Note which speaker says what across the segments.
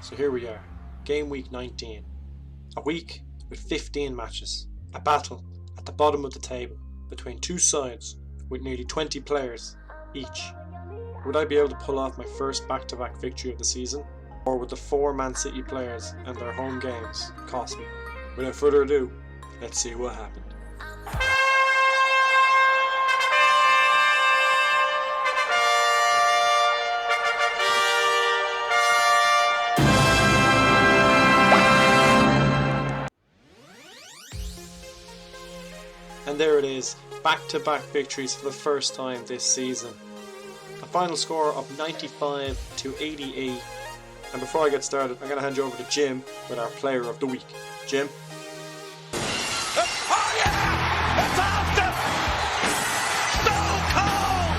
Speaker 1: So here we are, game week 19. A week with 15 matches. A battle at the bottom of the table between two sides with nearly 20 players each. Would I be able to pull off my first back-to-back victory of the season? Or would the four Man City players and their home games cost me? Without further ado, let's see what happened. And there it is, back-to-back victories for the first time this season. A final score of 95-88. And before I get started, I'm going to hand you over to Jim with our player of the week. Jim?
Speaker 2: Oh yeah! It's after! Stone Cold!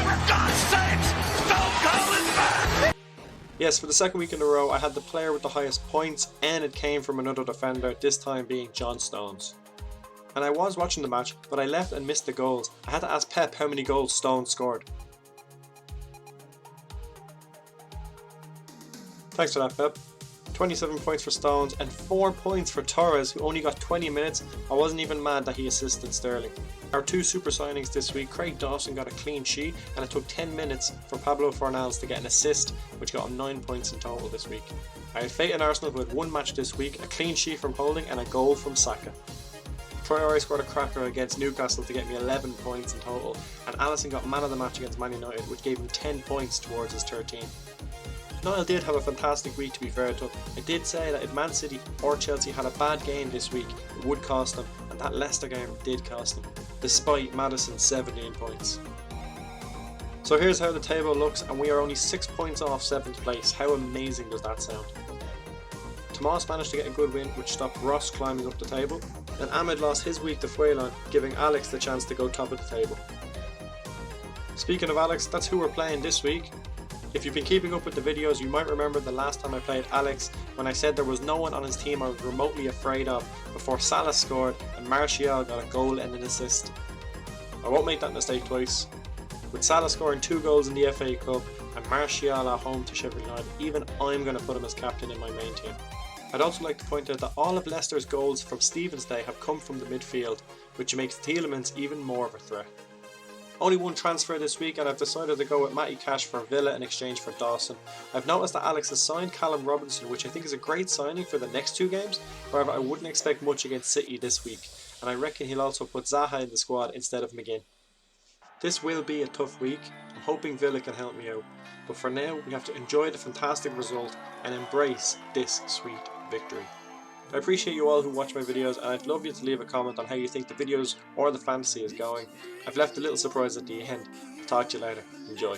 Speaker 2: For God's sakes! Stone Cold is back!
Speaker 1: Yes, for the second week in a row, I had the player with the highest points, and it came from another defender, this time being John Stones. And I was watching the match, but I left and missed the goals. I had to ask Pep how many goals Stones scored. Thanks for that, Pep. 27 points for Stones and 4 points for Torres, who only got 20 minutes. I wasn't even mad that he assisted Sterling. Our two super signings this week, Craig Dawson got a clean sheet, and it took 10 minutes for Pablo Fornals to get an assist, which got him 9 points in total this week. I had faith in Arsenal, who had one match this week, a clean sheet from Holding and a goal from Saka. Traore scored a cracker against Newcastle to get me 11 points in total, and Alisson got man of the match against Man United, which gave him 10 points towards his 13. Niall did have a fantastic week, to be fair to him. I did say that if Man City or Chelsea had a bad game this week, it would cost them, and that Leicester game did cost them, despite Maddison's 17 points. So here's how the table looks, and we are only 6 points off 7th place. How amazing does that sound? Tomas managed to get a good win, which stopped Ross climbing up the table, and Ahmed lost his week to Fuelan, giving Alex the chance to go top of the table. Speaking of Alex, that's who we're playing this week. If you've been keeping up with the videos, you might remember the last time I played Alex when I said there was no one on his team I was remotely afraid of before Salah scored and Martial got a goal and an assist. I won't make that mistake twice. With Salah scoring 2 goals in the FA Cup and Martial at home to Sheffield United, even I'm going to put him as captain in my main team. I'd also like to point out that all of Leicester's goals from Stephen's day have come from the midfield, which makes Tielemans even more of a threat. Only one transfer this week, and I've decided to go with Matty Cash for Villa in exchange for Dawson. I've noticed that Alex has signed Callum Robinson, which I think is a great signing for the next 2 games. However, I wouldn't expect much against City this week, and I reckon he'll also put Zaha in the squad instead of McGinn. This will be a tough week. I'm hoping Villa can help me out, but for now we have to enjoy the fantastic result and embrace this sweet victory. I appreciate you all who watch my videos, and I'd love you to leave a comment on how you think the videos or the fantasy is going. I've left a little surprise at the end. Talk to you later. Enjoy.